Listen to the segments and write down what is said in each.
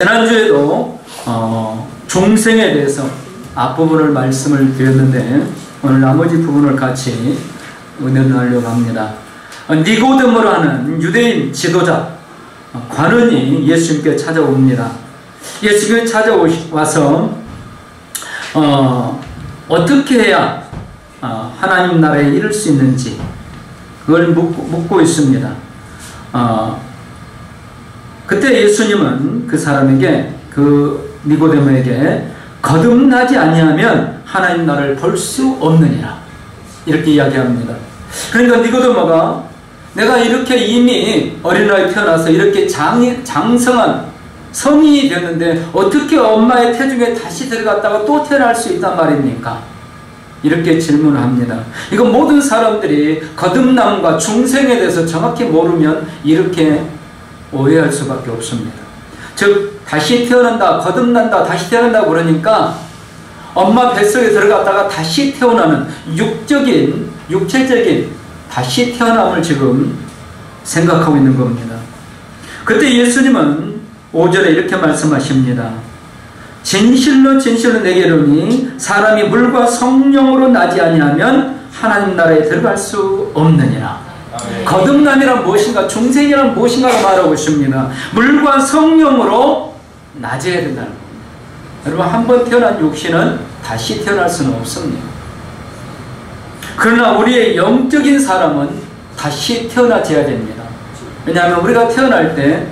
지난주에도 중생에 대해서 앞부분을 말씀을 드렸는데 오늘 나머지 부분을 같이 은혜를 하려고 합니다. 니고데모라는 유대인 지도자 관원이 예수님께 찾아옵니다. 예수님께 찾아와서 어떻게 해야 하나님 나라에 이를 수 있는지 그걸 묻고 있습니다. 그때 예수님은 그 사람에게, 그 니고데모에게 거듭나지 아니하면 하나님 나라를 볼 수 없느니라 이렇게 이야기합니다. 그러니까 니고데모가 내가 이렇게 이미 어린 나이에 태어나서 이렇게 장성한 성인이 됐는데 어떻게 엄마의 태중에 다시 들어갔다가 또 태어날 수 있단 말입니까? 이렇게 질문을 합니다. 이거 모든 사람들이 거듭남과 중생에 대해서 정확히 모르면 이렇게 오해할 수밖에 없습니다. 즉 다시 태어난다, 거듭난다, 다시 태어난다 그러니까 엄마 뱃속에 들어갔다가 다시 태어나는 육체적인 다시 태어남을 지금 생각하고 있는 겁니다. 그때 예수님은 5절에 이렇게 말씀하십니다. 진실로 진실로 내게 이르노니 사람이 물과 성령으로 나지 아니하면 하나님 나라에 들어갈 수 없느니라. 거듭남이란 무엇인가, 중생이란 무엇인가를 말하고 있습니다. 물과 성령으로 낮아야 된다는 겁니다. 여러분, 한 번 태어난 육신은 다시 태어날 수는 없습니다. 그러나 우리의 영적인 사람은 다시 태어나져야 됩니다. 왜냐하면 우리가 태어날 때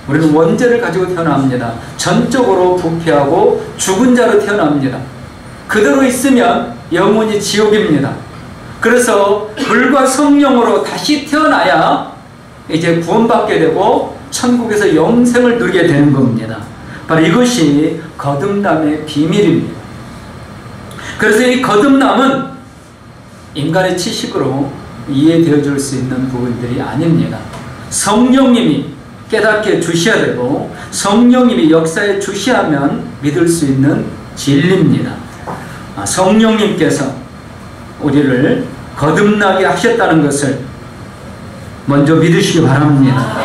우리는 원죄를 가지고 태어납니다. 전적으로 부패하고 죽은 자로 태어납니다. 그대로 있으면 영원히 지옥입니다. 그래서 물과 성령으로 다시 태어나야 이제 구원받게 되고 천국에서 영생을 누리게 되는 겁니다. 바로 이것이 거듭남의 비밀입니다. 그래서 이 거듭남은 인간의 지식으로 이해되어 줄 수 있는 부분들이 아닙니다. 성령님이 깨닫게 주셔야 되고 성령님이 역사에 주시하면 믿을 수 있는 진리입니다. 성령님께서 우리를 거듭나게 하셨다는 것을 먼저 믿으시기 바랍니다.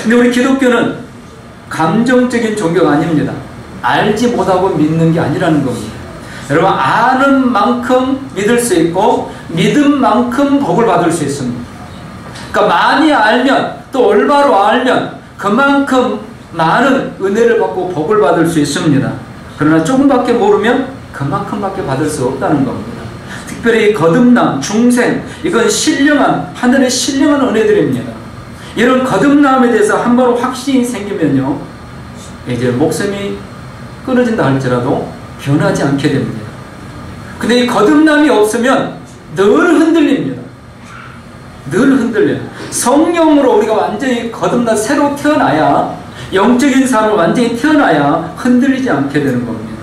근데 우리 기독교는 감정적인 종교가 아닙니다. 알지 못하고 믿는 게 아니라는 겁니다. 여러분, 아는 만큼 믿을 수 있고 믿은 만큼 복을 받을 수 있습니다. 그러니까 많이 알면, 또 올바로 알면 그만큼 많은 은혜를 받고 복을 받을 수 있습니다. 그러나 조금밖에 모르면 그만큼밖에 받을 수 없다는 겁니다. 특별히 거듭남, 중생, 이건 신령한, 하늘의 신령한 은혜들입니다. 이런 거듭남에 대해서 한 번 확신이 생기면요, 이제 목숨이 끊어진다 할지라도 변하지 않게 됩니다. 근데 이 거듭남이 없으면 늘 흔들립니다. 늘 흔들려요. 성령으로 우리가 완전히 거듭나 새로 태어나야, 영적인 사람으로 완전히 태어나야 흔들리지 않게 되는 겁니다.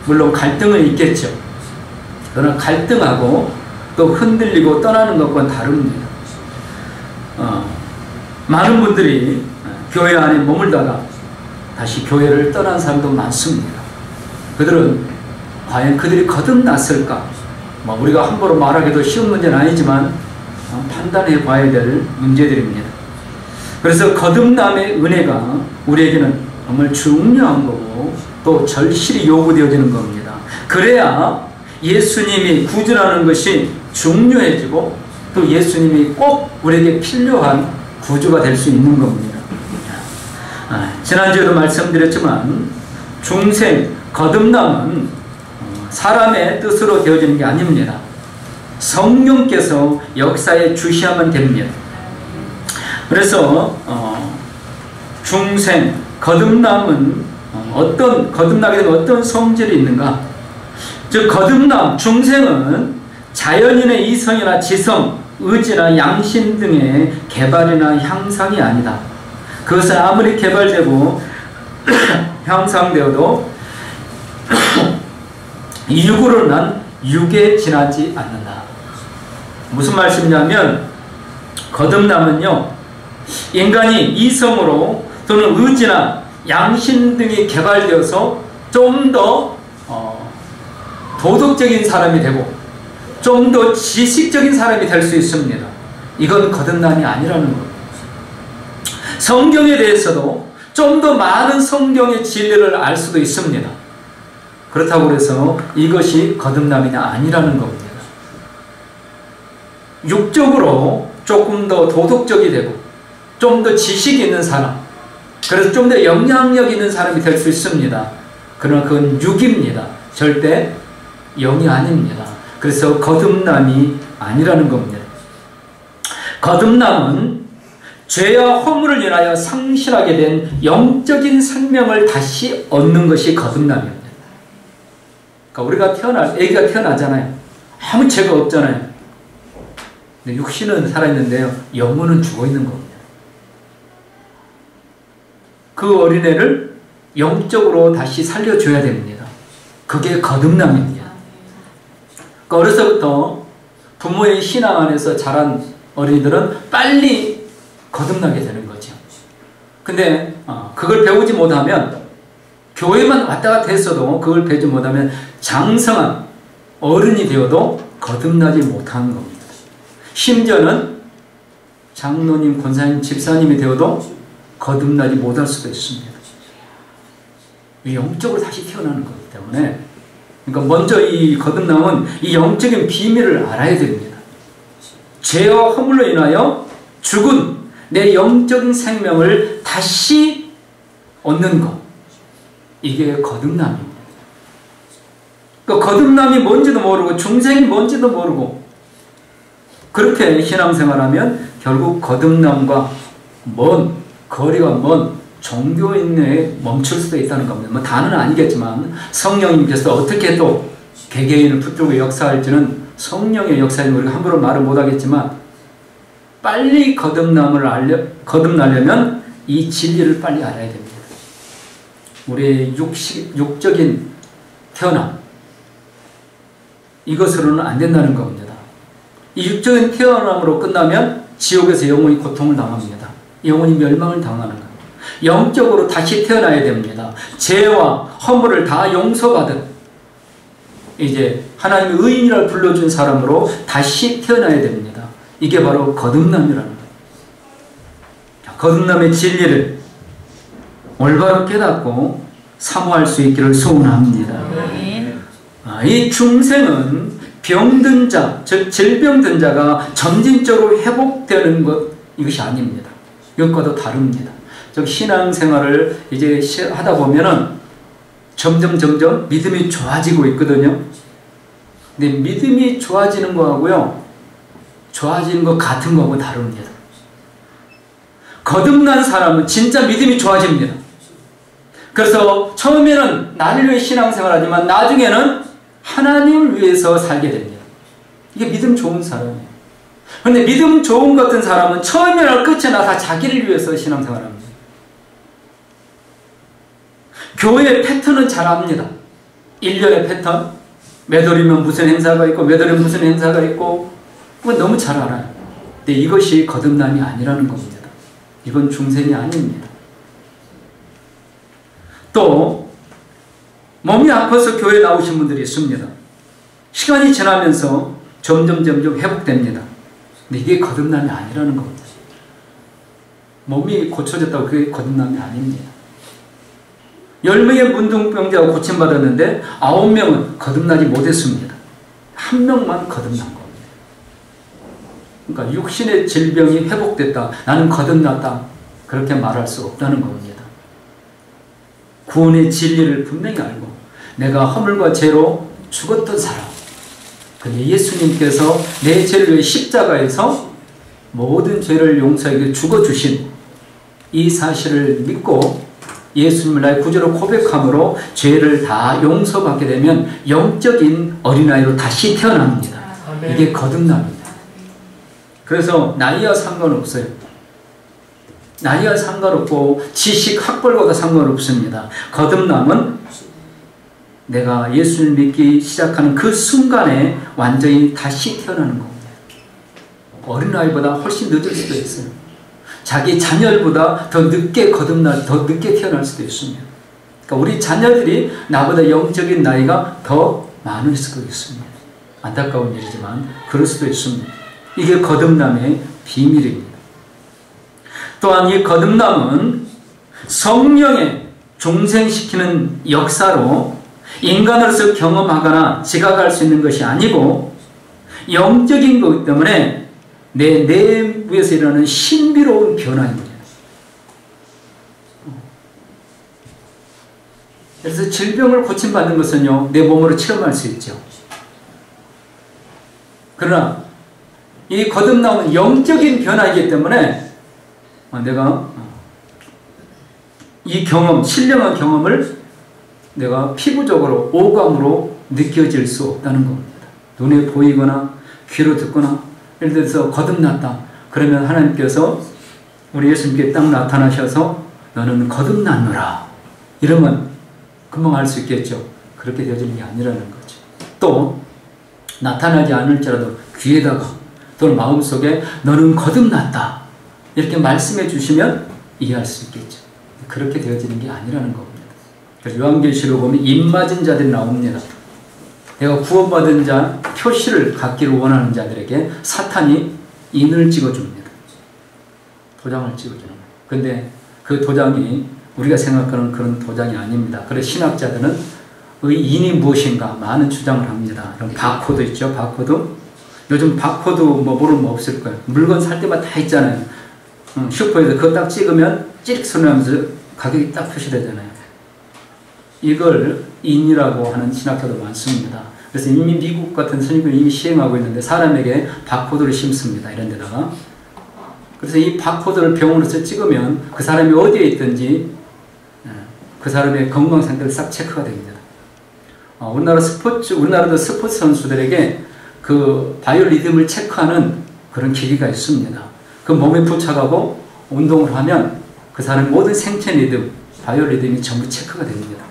물론 갈등은 있겠죠. 그러나 갈등하고 또 흔들리고 떠나는 것과는 다릅니다. 많은 분들이 교회 안에 머물다가 다시 교회를 떠난 사람도 많습니다. 그들은 과연 그들이 거듭났을까? 우리가 함부로 말하기도 쉬운 문제는 아니지만 판단해 봐야 될 문제들입니다. 그래서 거듭남의 은혜가 우리에게는 정말 중요한 거고 또 절실히 요구되어지는 겁니다. 그래야 예수님이 구주라는 것이 중요해지고 또 예수님이 꼭 우리에게 필요한 구주가 될 수 있는 겁니다. 지난주에도 말씀드렸지만 중생, 거듭남은 사람의 뜻으로 되어지는 게 아닙니다. 성령께서 역사에 주시하면 됩니다. 그래서 중생, 거듭남은 거듭나게 되면 어떤 성질이 있는가? 즉 거듭남, 중생은 자연인의 이성이나 지성, 의지나 양심 등의 개발이나 향상이 아니다. 그것은 아무리 개발되고 향상되어도 이 육으로 난 육에 지나지 않는다. 무슨 말씀이냐면 거듭남은요, 인간이 이성으로 또는 의지나 양심 등이 개발되어서 좀 더 도덕적인 사람이 되고 좀 더 지식적인 사람이 될 수 있습니다. 이건 거듭남이 아니라는 겁니다. 성경에 대해서도 좀 더 많은 성경의 진리를 알 수도 있습니다. 그렇다고 해서 이것이 거듭남이냐 아니라는 겁니다. 육적으로 조금 더 도덕적이 되고 좀 더 지식이 있는 사람, 그래서 좀 더 영향력 있는 사람이 될 수 있습니다. 그러나 그건 육입니다. 절대 영이 아닙니다. 그래서 거듭남이 아니라는 겁니다. 거듭남은 죄와 허물을 인하여 상실하게 된 영적인 생명을 다시 얻는 것이 거듭남입니다. 그러니까 우리가 애기가 태어나잖아요. 아무 죄가 없잖아요. 근데 육신은 살아있는데요, 영혼은 죽어있는 겁니다. 그 어린애를 영적으로 다시 살려줘야 됩니다. 그게 거듭남입니다. 그러니까 어려서부터 부모의 신앙 안에서 자란 어린이들은 빨리 거듭나게 되는 거죠. 근데 그걸 배우지 못하면, 교회만 왔다 갔다 했어도 그걸 배우지 못하면 장성한 어른이 되어도 거듭나지 못하는 겁니다. 심지어는 장로님, 권사님, 집사님이 되어도 거듭나지 못할 수도 있습니다. 영적으로 다시 태어나는 거기 때문에, 그러니까 먼저 이 거듭남은 이 영적인 비밀을 알아야 됩니다. 죄와 허물로 인하여 죽은 내 영적인 생명을 다시 얻는 것, 이게 거듭남입니다. 그러니까 거듭남이 뭔지도 모르고 중생이 뭔지도 모르고 그렇게 신앙생활하면 결국 거듭남과 거리가 먼 종교인에 멈출 수도 있다는 겁니다. 뭐 다는 아니겠지만 성령님께서 어떻게 또 개개인을 붙들고 역사할지는 성령의 역사인 우리가 함부로 말을 못하겠지만, 빨리 거듭나려면 이 진리를 빨리 알아야 됩니다. 우리의 육적인 태어남, 이것으로는 안 된다는 겁니다. 이 육적인 태어남으로 끝나면 지옥에서 영원히 고통을 당합니다. 영원히 멸망을 당하는 거예요. 영적으로 다시 태어나야 됩니다. 죄와 허물을 다 용서받은, 이제 하나님의 의인이라 불러준 사람으로 다시 태어나야 됩니다. 이게 바로 거듭남이라는 거예요. 거듭남의 진리를 올바로 깨닫고 사모할 수 있기를 소원합니다. 이 중생은 병든 자, 즉 질병든 자가 점진적으로 회복되는 것, 이것이 아닙니다. 이것과도 다릅니다. 즉 신앙생활을 이제 하다 보면은 점점 믿음이 좋아지고 있거든요. 근데 믿음이 좋아지는 거하고요, 좋아지는 것 같은 거하고 다릅니다. 거듭난 사람은 진짜 믿음이 좋아집니다. 그래서 처음에는 나를 위해 신앙생활 하지만 나중에는 하나님을 위해서 살게 됩니다. 이게 믿음 좋은 사람이에요. 그런데 믿음 좋은 것 같은 사람은 처음이나 끝이나 다 자기를 위해서 신앙생활합니다. 교회의 패턴은 잘 압니다. 1년의 패턴, 몇 월이면 무슨 행사가 있고 몇 월이면 무슨 행사가 있고, 그건 너무 잘 알아요. 근데 이것이 거듭남이 아니라는 겁니다. 이건 중생이 아닙니다. 또 몸이 아파서 교회에 나오신 분들이 있습니다. 시간이 지나면서 점점 회복됩니다. 근데 이게 거듭남이 아니라는 겁니다. 몸이 고쳐졌다고 그게 거듭남이 아닙니다. 10명의 문둥병자가 고침받았는데 9명은 거듭나지 못했습니다. 1명만 거듭난 겁니다. 그러니까 육신의 질병이 회복됐다, 나는 거듭났다, 그렇게 말할 수 없다는 겁니다. 구원의 진리를 분명히 알고 내가 허물과 죄로 죽었던 사람, 근데 예수님께서 내 죄를 위해 십자가에서 모든 죄를 용서하기 죽어주신 이 사실을 믿고 예수님을 나의 구주로 고백함으로 죄를 다 용서받게 되면 영적인 어린아이로 다시 태어납니다. 이게 거듭남입니다. 그래서 나이와 상관없어요. 나이와 상관없고 지식, 학벌과도 상관없습니다. 거듭남은 내가 예수를 믿기 시작하는 그 순간에 완전히 다시 태어나는 겁니다. 어린아이보다 훨씬 늦을 수도 있어요. 자기 자녀보다 더 늦게 더 늦게 태어날 수도 있습니다. 그러니까 우리 자녀들이 나보다 영적인 나이가 더 많을 수도 있습니다. 안타까운 일이지만 그럴 수도 있습니다. 이게 거듭남의 비밀입니다. 또한 이 거듭남은 성령의 중생시키는 역사로 인간으로서 경험하거나 지각할 수 있는 것이 아니고 영적인 것 때문에 내 내부에서 일어나는 신비로운 변화입니다. 그래서 질병을 고침받는 것은요, 내 몸으로 체험할 수 있죠. 그러나 이 거듭남은 영적인 변화이기 때문에 내가 이 경험, 신령한 경험을 내가 피부적으로 오감으로 느껴질 수 없다는 겁니다. 눈에 보이거나 귀로 듣거나 예를 들어서 거듭났다. 그러면 하나님께서 우리 예수님께 딱 나타나셔서 너는 거듭났노라. 이러면 금방 알 수 있겠죠. 그렇게 되어지는 게 아니라는 거죠. 또 나타나지 않을지라도 귀에다가 또는 마음속에 너는 거듭났다. 이렇게 말씀해 주시면 이해할 수 있겠죠. 그렇게 되어지는 게 아니라는 겁니다. 그래서 요한계시록 보면 입맞은 자들이 나옵니다. 내가 구원받은 자 표시를 갖기를 원하는 자들에게 사탄이 인을 찍어줍니다. 도장을 찍어주는 거예요. 근데 그 도장이 우리가 생각하는 그런 도장이 아닙니다. 그래서 신학자들은 의 인이 무엇인가 많은 주장을 합니다. 이런 바코드 있죠. 바코드. 요즘 바코드 뭐 모르는 거 없을 거예요. 물건 살 때마다 다 있잖아요. 슈퍼에서 그거 딱 찍으면 찌릭 소리 나면서 가격이 딱 표시되잖아요. 이걸 인이라고 하는 신학자도 많습니다. 그래서 이미 미국 같은 선진국이 이미 시행하고 있는데 사람에게 바코드를 심습니다. 이런 데다가. 그래서 이 바코드를 병원에서 찍으면 그 사람이 어디에 있든지 그 사람의 건강 상태를 싹 체크가 됩니다. 우리나라도 스포츠 선수들에게 그 바이오 리듬을 체크하는 그런 기기가 있습니다. 그 몸에 부착하고 운동을 하면 그 사람의 모든 생체 리듬, 바이오 리듬이 전부 체크가 됩니다.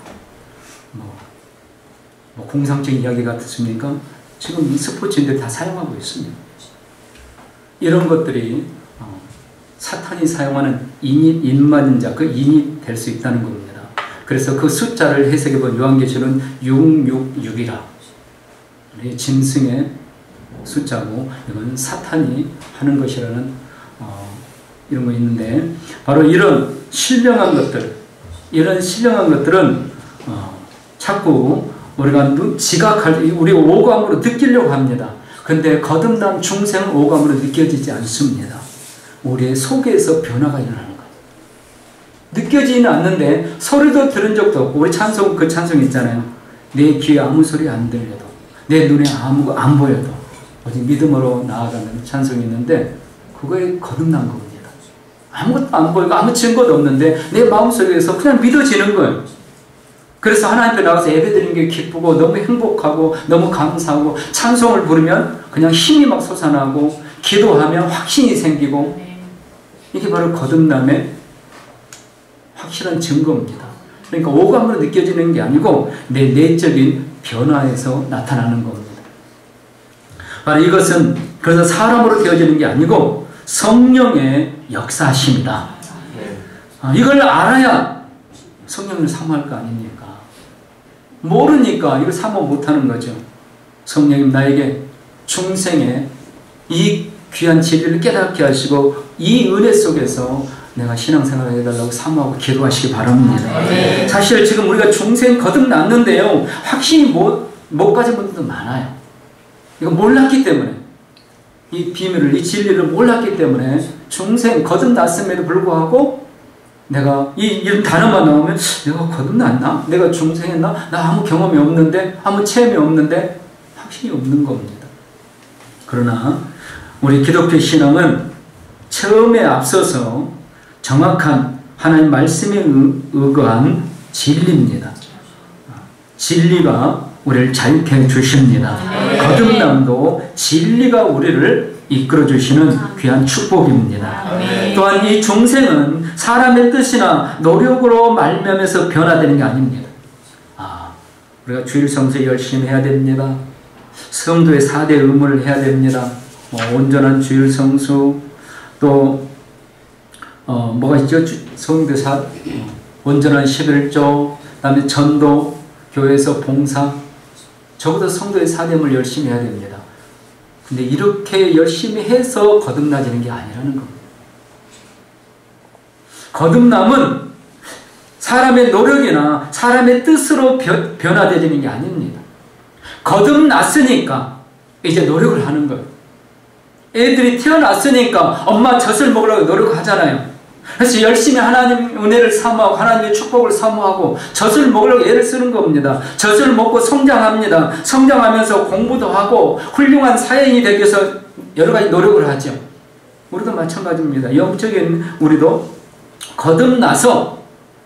공상적인 이야기 같습니까? 지금 이 스포츠인들 다 사용하고 있습니다. 이런 것들이 사탄이 사용하는 인맞은 자, 그 인이 될 수 있다는 겁니다. 그래서 그 숫자를 해석해본 요한계시록은 666이라 짐승의 숫자고 이건 사탄이 하는 것이라는 이런 거 있는데 바로 이런 신령한 것들은 자꾸 우리가 우리 오감으로 느끼려고 합니다. 근데 거듭난 중생은 오감으로 느껴지지 않습니다. 우리의 속에서 변화가 일어나는 거예요. 느껴지지는 않는데 소리도 들은 적도 없고 우리 찬송 그 찬송 있잖아요. 내 귀에 아무 소리 안 들려도 내 눈에 아무 안 보여도 오직 믿음으로 나아가는 찬송이 있는데 그거에 거듭난 겁니다. 아무것도 안 보이고 아무 증거도 없는데 내 마음속에서 그냥 믿어지는 거예요. 그래서 하나님 앞에 나가서 예배드리는 게 기쁘고 너무 행복하고 너무 감사하고 찬송을 부르면 그냥 힘이 막 솟아나고 기도하면 확신이 생기고 이게 바로 거듭남의 확실한 증거입니다. 그러니까 오감으로 느껴지는 게 아니고 내 내적인 변화에서 나타나는 겁니다. 바로 이것은 그래서 사람으로 되어지는 게 아니고 성령의 역사심이다. 이걸 알아야 성령을 사모할 거 아닙니까? 모르니까 이걸 사모 못하는 거죠. 성령님 나에게 중생의 이 귀한 진리를 깨닫게 하시고 이 은혜 속에서 내가 신앙생활을 해달라고 사모하고 기도하시기 바랍니다. 사실 지금 우리가 중생 거듭났는데요. 확신이 못 가진 분들도 많아요. 이거 몰랐기 때문에 이 비밀을 이 진리를 몰랐기 때문에 중생 거듭났음에도 불구하고 내가 이런 단어만 나오면 내가 거듭났나? 내가 중생했나? 나 아무 경험이 없는데 아무 체험이 없는데 확신이 없는 겁니다. 그러나 우리 기독교 신앙은 처음에 앞서서 정확한 하나님 말씀에 의거한 진리입니다. 진리가 우리를 자유케 해주십니다. 거듭남도 진리가 우리를 이끌어주시는 귀한 축복입니다. 또한 이 중생은 사람의 뜻이나 노력으로 말미암아서 변화되는 게 아닙니다. 우리가 주일 성수 열심히 해야 됩니다. 성도의 4대 의무를 해야 됩니다. 온전한 주일 성수, 또 뭐가 있죠? 성도 온전한 11조, 그 다음에 전도, 교회에서 봉사, 적어도 성도의 4대 의무를 열심히 해야 됩니다. 근데 이렇게 열심히 해서 거듭나지는 게 아니라는 겁니다. 거듭남은 사람의 노력이나 사람의 뜻으로 변화되는 게 아닙니다. 거듭났으니까 이제 노력을 하는 거예요. 애들이 태어났으니까 엄마 젖을 먹으려고 노력하잖아요. 그래서 열심히 하나님 은혜를 사모하고 하나님의 축복을 사모하고 젖을 먹으려고 애를 쓰는 겁니다. 젖을 먹고 성장합니다. 성장하면서 공부도 하고 훌륭한 사회인이 되기 위해서 여러 가지 노력을 하죠. 우리도 마찬가지입니다. 영적인 우리도 거듭나서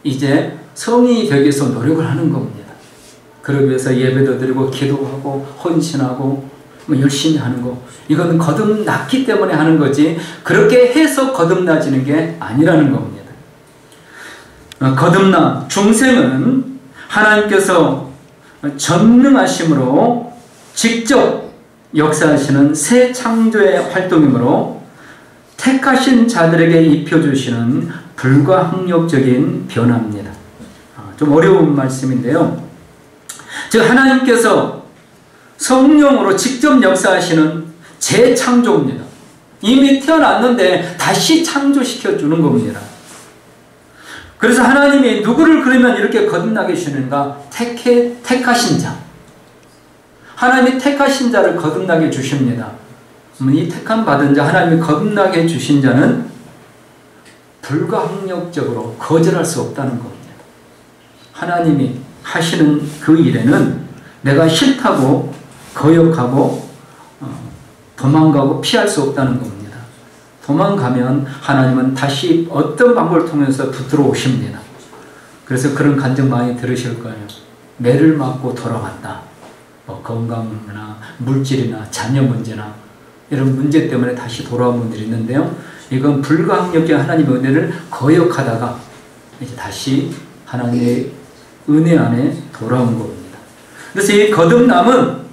이제 성인이 되기 위해서 노력을 하는 겁니다. 그러기 위해서 예배도 드리고 기도하고 헌신하고 열심히 하는 거, 이거는 거듭났기 때문에 하는 거지 그렇게 해서 거듭나지는 게 아니라는 겁니다. 거듭남, 중생은 하나님께서 전능하심으로 직접 역사하시는 새 창조의 활동이므로 택하신 자들에게 입혀주시는 불가항력적인 변화입니다. 좀 어려운 말씀인데요. 즉 하나님께서 성령으로 직접 역사하시는 재창조입니다. 이미 태어났는데 다시 창조시켜주는 겁니다. 그래서 하나님이 누구를 그러면 이렇게 거듭나게 주시는가? 택하신 자. 하나님이 택하신 자를 거듭나게 주십니다. 이 택함 받은 자, 하나님이 거듭나게 주신 자는 불가항력적으로 거절할 수 없다는 겁니다. 하나님이 하시는 그 일에는 내가 싫다고 거역하고 도망가고 피할 수 없다는 겁니다. 도망가면 하나님은 다시 어떤 방법을 통해서 붙들어 오십니다. 그래서 그런 간증 많이 들으실 거예요. 매를 맞고 돌아왔다. 건강이나 물질이나 자녀 문제나 이런 문제 때문에 다시 돌아온 분들이 있는데요. 이건 불가항력의 하나님의 은혜를 거역하다가 이제 다시 하나님의 은혜 안에 돌아온 겁니다. 그래서 이 거듭남은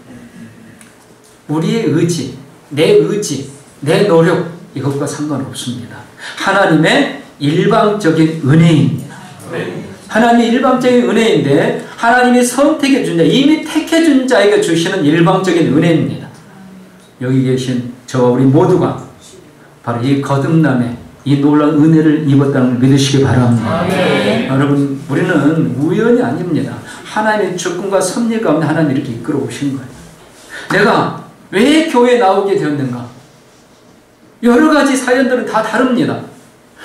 우리의 의지, 내 노력 이것과 상관없습니다. 하나님의 일방적인 은혜입니다. 하나님의 일방적인 은혜인데 하나님이 선택해 준 자, 이미 택해 준 자에게 주시는 일방적인 은혜입니다. 여기 계신 저와 우리 모두가 바로 이 거듭남에 이 놀라운 은혜를 입었다는 걸 믿으시기 바랍니다. 여러분, 우리는 우연이 아닙니다. 하나님의 주권과 섭리 가운데 하나님이 이렇게 이끌어 오신 거예요. 내가 왜 교회에 나오게 되었는가? 여러 가지 사연들은 다 다릅니다.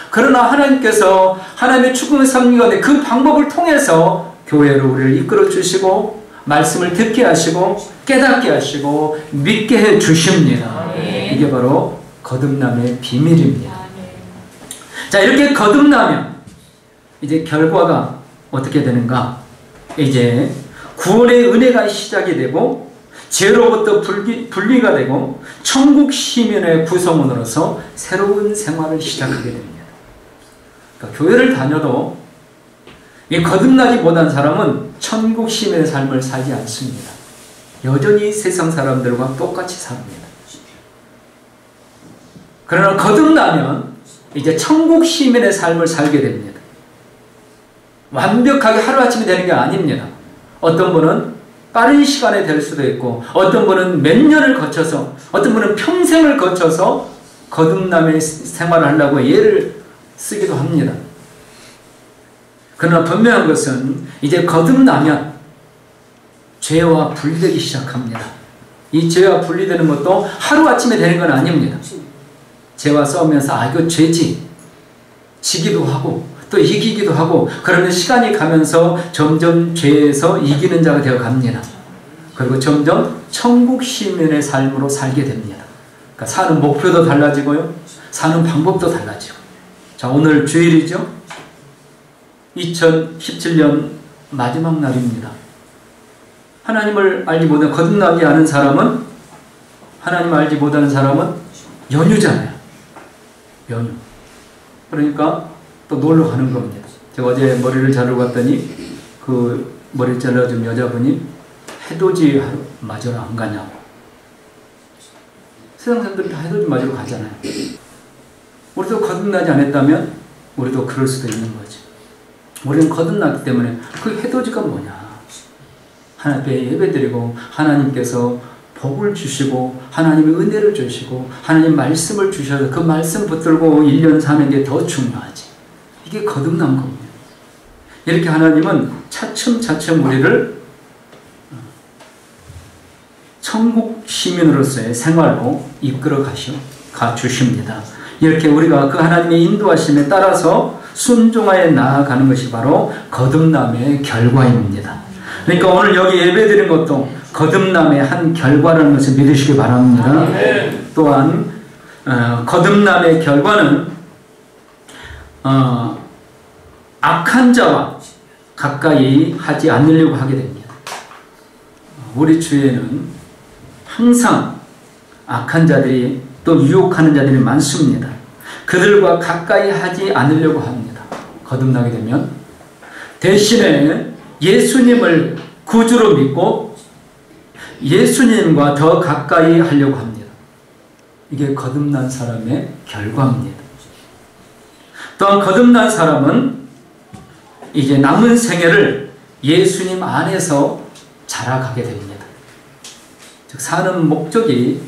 그러나 하나님께서 하나님의 주권과 섭리 가운데 그 방법을 통해서 교회로 우리를 이끌어 주시고 말씀을 듣게 하시고 깨닫게 하시고 믿게 해 주십니다. 이게 바로 거듭남의 비밀입니다. 자, 이렇게 거듭나면 이제 결과가 어떻게 되는가? 이제 구원의 은혜가 시작이 되고 죄로부터 분리가 되고 천국 시민의 구성원으로서 새로운 생활을 시작하게 됩니다. 그러니까 교회를 다녀도 이 거듭나지 못한 사람은 천국 시민의 삶을 살지 않습니다. 여전히 세상 사람들과 똑같이 삽니다. 그러나 거듭나면 이제 천국 시민의 삶을 살게 됩니다. 완벽하게 하루아침에 되는 게 아닙니다. 어떤 분은 빠른 시간에 될 수도 있고 어떤 분은 몇 년을 거쳐서 어떤 분은 평생을 거쳐서 거듭남의 생활을 하려고 예를 쓰기도 합니다. 그러나 분명한 것은 이제 거듭나면 죄와 분리되기 시작합니다. 이 죄와 분리되는 것도 하루아침에 되는 건 아닙니다. 죄와 싸우면서 이거 죄지 지기도 하고 또 이기기도 하고 그러면 시간이 가면서 점점 죄에서 이기는 자가 되어 갑니다. 그리고 점점 천국 시민의 삶으로 살게 됩니다. 그러니까 사는 목표도 달라지고요. 사는 방법도 달라지고. 자, 오늘 주일이죠. 2017년 마지막 날입니다. 하나님을 알지 못하는 거듭나지 않은 사람은 하나님을 알지 못하는 사람은 연휴잖아요. 연휴. 그러니까 또 놀러 가는 겁니다. 제가 어제 머리를 자르러 갔더니 그 머리 잘라준 여자분이 해돋이 맞으러 안 가냐고. 세상 사람들이 다 해돋이 맞으러 가잖아요. 우리도 거듭나지 않았다면 우리도 그럴 수도 있는 거지. 우리는 거듭났기 때문에 그 해돋이가 뭐냐. 하나님께 예배드리고 하나님께서 복을 주시고 하나님의 은혜를 주시고 하나님 말씀을 주셔서 그 말씀 붙들고 1년 사는 게 더 중요하지. 이게 거듭난 겁니다. 이렇게 하나님은 차츰차츰 우리를 천국 시민으로서의 생활로 이끌어 가주십니다. 이렇게 우리가 그 하나님의 인도하심에 따라서 순종하여 나아가는 것이 바로 거듭남의 결과입니다. 그러니까 오늘 여기 예배드린 것도 거듭남의 한 결과라는 것을 믿으시기 바랍니다. 또한 거듭남의 결과는 악한 자와 가까이 하지 않으려고 하게 됩니다. 우리 주위에는 항상 악한 자들이 또 유혹하는 자들이 많습니다. 그들과 가까이 하지 않으려고 합니다. 거듭나게 되면 대신에 예수님을 구주로 믿고 예수님과 더 가까이 하려고 합니다. 이게 거듭난 사람의 결과입니다. 또한 거듭난 사람은 이제 남은 생애를 예수님 안에서 자라가게 됩니다. 즉 사는 목적이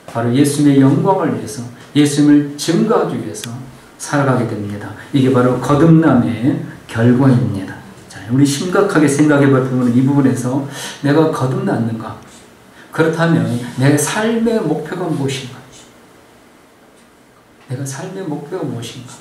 바로 예수님의 영광을 위해서 예수님을 증거하기 위해서 살아가게 됩니다. 이게 바로 거듭남의 결과입니다. 자, 우리 심각하게 생각해 보면 이 부분에서 내가 거듭났는가? 그렇다면 내 삶의 목표가 무엇인가? 내가 삶의 목표가 무엇인가?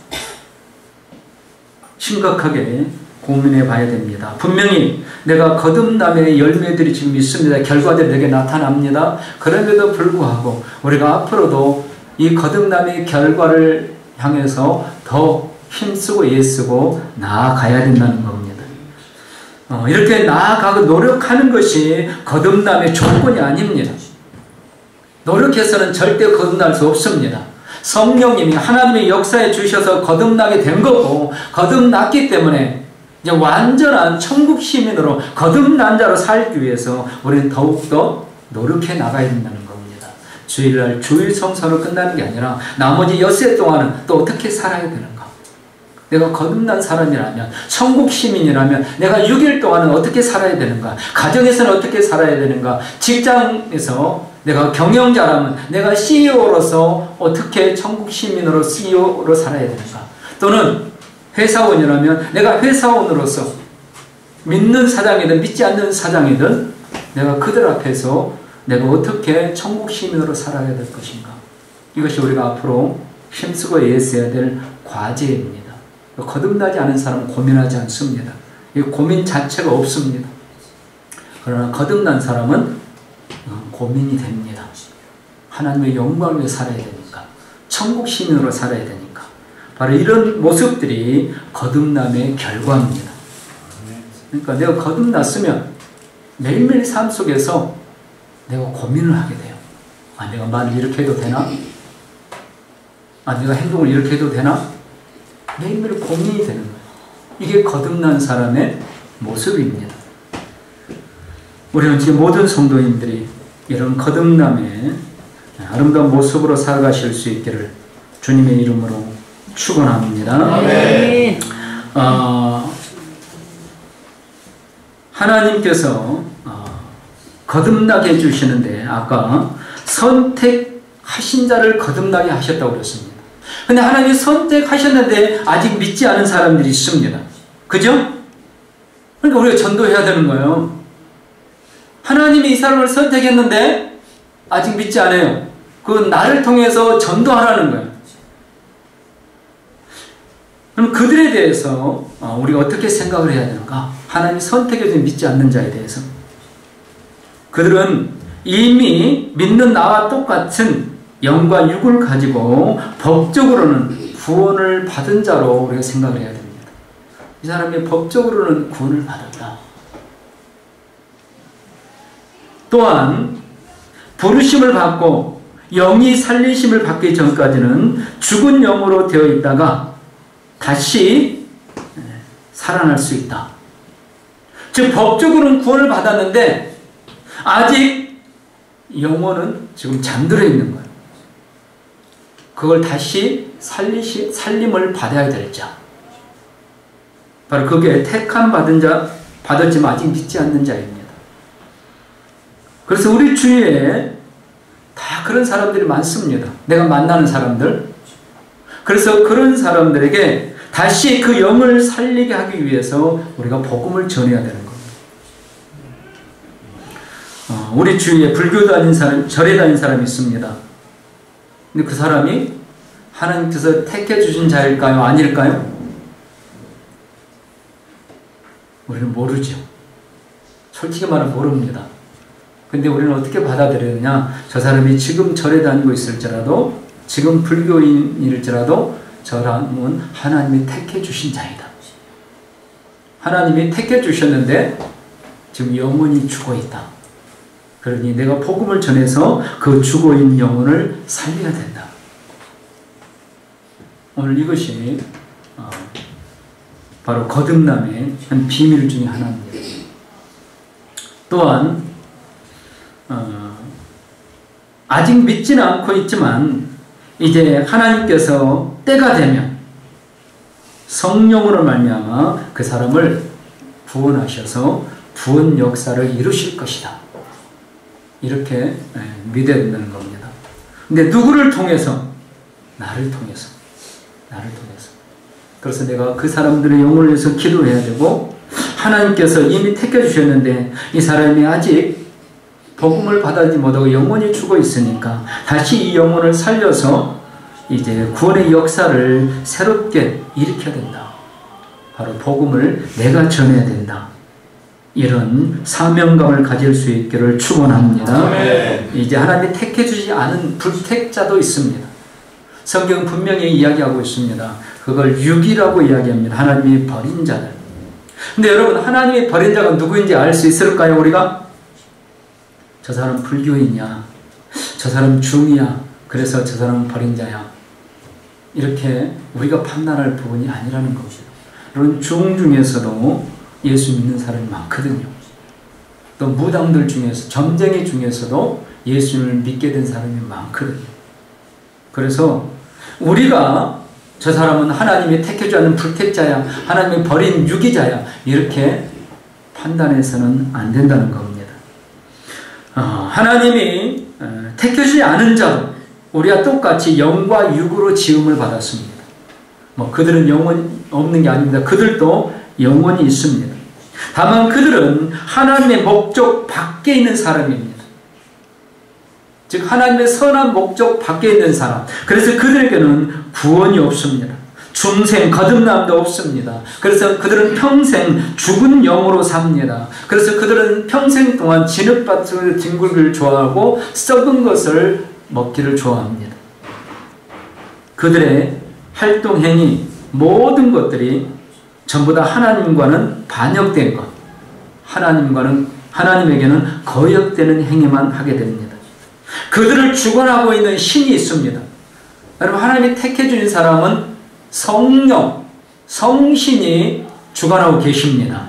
심각하게 고민해 봐야 됩니다. 분명히 내가 거듭남의 열매들이 지금 있습니다. 결과들이 내게 나타납니다. 그럼에도 불구하고 우리가 앞으로도 이 거듭남의 결과를 향해서 더 힘쓰고 애쓰고 나아가야 된다는 겁니다. 이렇게 나아가고 노력하는 것이 거듭남의 조건이 아닙니다. 노력해서는 절대 거듭날 수 없습니다. 성령님이 하나님의 역사에 주셔서 거듭나게 된 거고 거듭났기 때문에 이제 완전한 천국 시민으로 거듭난 자로 살기 위해서 우리는 더욱더 노력해 나가야 된다는 겁니다. 주일날 주일 성사로 끝나는 게 아니라 나머지 엿새 동안은 또 어떻게 살아야 되는가? 내가 거듭난 사람이라면 천국 시민이라면 내가 6일 동안은 어떻게 살아야 되는가? 가정에서는 어떻게 살아야 되는가? 직장에서 내가 경영자라면 내가 CEO로서 어떻게 천국 시민으로 CEO로 살아야 되는가? 또는 회사원이라면 내가 회사원으로서 믿는 사장이든 믿지 않는 사장이든 내가 그들 앞에서 내가 어떻게 천국 시민으로 살아야 될 것인가? 이것이 우리가 앞으로 힘쓰고 애써야 될 과제입니다. 거듭나지 않은 사람은 고민하지 않습니다. 이 고민 자체가 없습니다. 그러나 거듭난 사람은 고민이 됩니다. 하나님의 영광을 위해 살아야 되니까. 천국 시민으로 살아야 되니까. 바로 이런 모습들이 거듭남의 결과입니다. 그러니까 내가 거듭났으면 매일매일 삶 속에서 내가 고민을 하게 돼요. 내가 말을 이렇게 해도 되나? 내가 행동을 이렇게 해도 되나? 매일매일 고민이 되는 거예요. 이게 거듭난 사람의 모습입니다. 우리는 지금 모든 성도님들이 이런 거듭남의 아름다운 모습으로 살아가실 수 있기를 주님의 이름으로 축원합니다. 네. 하나님께서 거듭나게 해주시는데 아까 선택하신 자를 거듭나게 하셨다고 그랬습니다. 근데 하나님이 선택하셨는데 아직 믿지 않은 사람들이 있습니다. 그죠? 그러니까 우리가 전도해야 되는 거예요. 하나님이 이 사람을 선택했는데 아직 믿지 않아요. 그건 나를 통해서 전도하라는 거예요. 그럼 그들에 대해서 우리가 어떻게 생각을 해야 되는가? 하나님이 선택해서 믿지 않는 자에 대해서. 그들은 이미 믿는 나와 똑같은 영과 육을 가지고 법적으로는 구원을 받은 자로 우리가 생각을 해야 됩니다. 이 사람이 법적으로는 구원을 받았다. 또한 부르심을 받고 영이 살리심을 받기 전까지는 죽은 영으로 되어 있다가 다시 살아날 수 있다. 즉 법적으로는 구원을 받았는데 아직 영혼은 지금 잠들어 있는 거예요. 그걸 다시 살림을 받아야 될 자. 바로 그게 택함 받은 자, 받았지만 아직 믿지 않는 자입니다. 그래서 우리 주위에 다 그런 사람들이 많습니다. 내가 만나는 사람들. 그래서 그런 사람들에게 다시 그 영을 살리게 하기 위해서 우리가 복음을 전해야 되는 겁니다. 우리 주위에 불교 다닌 사람, 절에 다닌 사람이 있습니다. 근데 그 사람이 하나님께서 택해 주신 자일까요? 아닐까요? 우리는 모르죠. 솔직히 말하면 모릅니다. 근데 우리는 어떻게 받아들이느냐? 저 사람이 지금 절에 다니고 있을지라도, 지금 불교인일지라도 저 사람은 하나님이 택해 주신 자이다. 하나님이 택해 주셨는데 지금 영혼이 죽어 있다. 그러니 내가 복음을 전해서 그 죽어 있는 영혼을 살려야 된다. 오늘 이것이 바로 거듭남의 한 비밀 중에 하나입니다. 또한 아직 믿지는 않고 있지만 이제 하나님께서 때가 되면 성령으로 말미암아 그 사람을 구원하셔서 구원 역사를 이루실 것이다. 이렇게 믿어야 된다는 겁니다. 근데 누구를 통해서? 나를 통해서. 나를 통해서. 그래서 내가 그 사람들의 영혼을 위해서 기도해야 되고, 하나님께서 이미 택해주셨는데 이 사람이 아직 복음을 받아들이지 못하고 영혼이 죽어 있으니까 다시 이 영혼을 살려서 이제 구원의 역사를 새롭게 일으켜야 된다. 바로 복음을 내가 전해야 된다. 이런 사명감을 가질 수 있기를 축원합니다. 이제 하나님이 택해주지 않은 불택자도 있습니다. 성경은 분명히 이야기하고 있습니다. 그걸 육이라고 이야기합니다. 하나님이 버린 자들. 근데 여러분, 하나님이 버린 자가 누구인지 알 수 있을까요? 우리가? 저 사람 불교인이야. 저 사람 중이야. 그래서 저 사람은 버린 자야. 이렇게 우리가 판단할 부분이 아니라는 것이죠. 여러분, 중 중에서도 예수 믿는 사람이 많거든요. 또 무당들 중에서, 점쟁이 중에서도 예수를 믿게 된 사람이 많거든요. 그래서 우리가 저 사람은 하나님이 택해주지 않은 불택자야, 하나님이 버린 유기자야, 이렇게 판단해서는 안 된다는 겁니다. 하나님이 택해주지 않은 자, 우리와 똑같이 영과 육으로 지음을 받았습니다. 그들은 영혼이 없는 게 아닙니다. 그들도 영혼이 있습니다. 다만 그들은 하나님의 목적 밖에 있는 사람입니다. 즉 하나님의 선한 목적 밖에 있는 사람. 그래서 그들에게는 구원이 없습니다. 중생, 거듭남도 없습니다. 그래서 그들은 평생 죽은 영으로 삽니다. 그래서 그들은 평생 동안 진흙밭을 뒹굴기를 좋아하고 썩은 것을 먹기를 좋아합니다. 그들의 활동, 행위, 모든 것들이 전부 다 하나님과는 반역된 것, 하나님에게는 거역되는 행위만 하게 됩니다. 그들을 주관하고 있는 신이 있습니다. 여러분, 하나님이 택해 주신 사람은 성령, 성신이 주관하고 계십니다.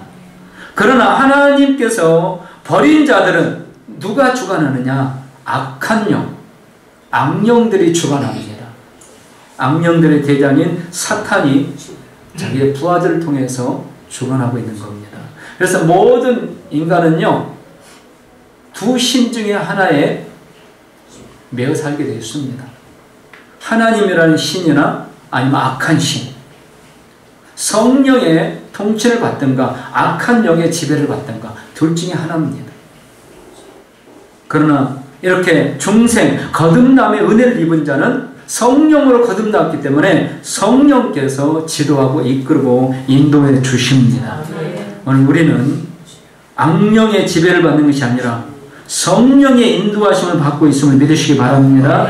그러나 하나님께서 버린 자들은 누가 주관하느냐? 악한 영, 악령들이 주관합니다. 악령들의 대장인 사탄이 자기의 부하들을 통해서 주관하고 있는 겁니다. 그래서 모든 인간은요, 두 신 중에 하나에 매어 살게 되어 있습니다. 하나님이라는 신이나 아니면 악한 신, 성령의 통치를 받든가 악한 영의 지배를 받든가 둘 중에 하나입니다. 그러나 이렇게 중생, 거듭남의 은혜를 입은 자는 성령으로 거듭났기 때문에 성령께서 지도하고 이끌고 인도해 주십니다. 오늘 우리는 악령의 지배를 받는 것이 아니라 성령의 인도하심을 받고 있음을 믿으시기 바랍니다.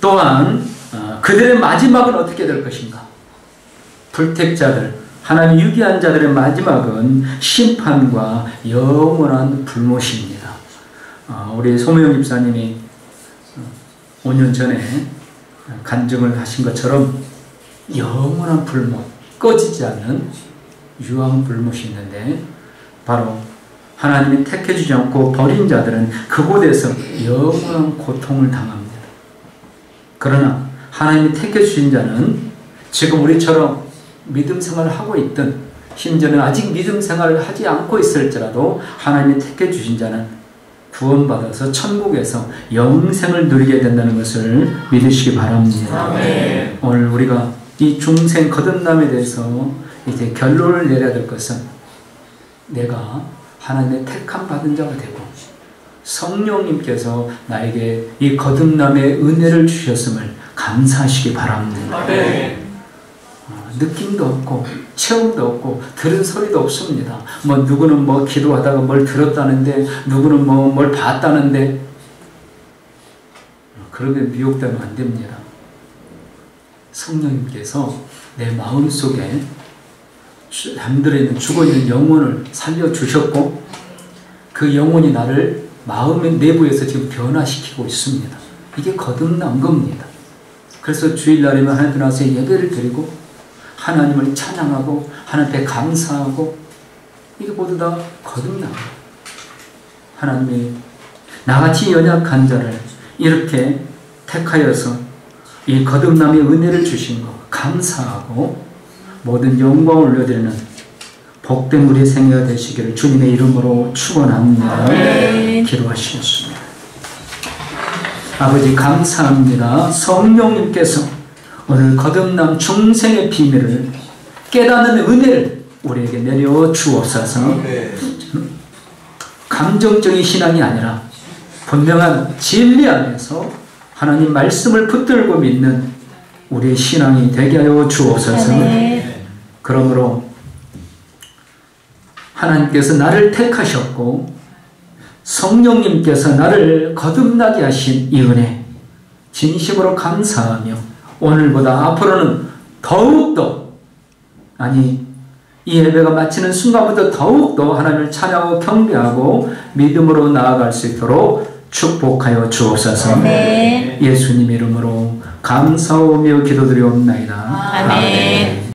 또한 그들의 마지막은 어떻게 될 것인가? 불택자들, 하나님 유기한 자들의 마지막은 심판과 영원한 불못입니다. 우리 소무영 집사님이 5년 전에 간증을 하신 것처럼 영원한 불못, 꺼지지 않는 유황 불못이 있는데 바로 하나님이 택해주지 않고 버린 자들은 그곳에서 영원한 고통을 당합니다. 그러나 하나님이 택해주신 자는 지금 우리처럼 믿음 생활을 하고 있든 심지어는 아직 믿음 생활을 하지 않고 있을지라도 하나님이 택해주신 자는 구원받아서 천국에서 영생을 누리게 된다는 것을 믿으시기 바랍니다. 오늘 우리가 이 중생 거듭남에 대해서 이제 결론을 내려야 될 것은 내가 하나님의 택함 받은 자가 되고 성령님께서 나에게 이 거듭남의 은혜를 주셨음을 감사하시기 바랍니다. 느낌도 없고 체험도 없고 들은 소리도 없습니다. 뭐 누구는 뭐 기도하다가 뭘 들었다는데 누구는 뭐 뭘 봤다는데 그러면 미혹되면 안 됩니다. 성령님께서 내 마음속에 잠들어 있는 죽어있는 영혼을 살려주셨고 그 영혼이 나를 마음의 내부에서 지금 변화시키고 있습니다. 이게 거듭난 겁니다. 그래서 주일날이면 하나님 나와서 예배를 드리고 하나님을 찬양하고 하나님께 감사하고 이게 모두 다 거듭남. 하나님이 나같이 연약한 자를 이렇게 택하여서 이 거듭남의 은혜를 주신 것 감사하고 모든 영광을 올려드리는 복된 우리 생애가 되시기를 주님의 이름으로 축원합니다. 기도하시겠습니다. 아버지 감사합니다. 성령님께서 오늘 거듭남 중생의 비밀을 깨닫는 은혜를 우리에게 내려 주옵소서. 감정적인 신앙이 아니라 분명한 진리 안에서 하나님 말씀을 붙들고 믿는 우리의 신앙이 되게 하여 주옵소서. 그러므로 하나님께서 나를 택하셨고 성령님께서 나를 거듭나게 하신 이 은혜 진심으로 감사하며 오늘보다 앞으로는 더욱더 이 예배가 마치는 순간부터 더욱더 하나님을 찬양하고 경배하고 믿음으로 나아갈 수 있도록 축복하여 주옵소서. 예수님 이름으로 감사하며 기도드리옵나이다. 아멘.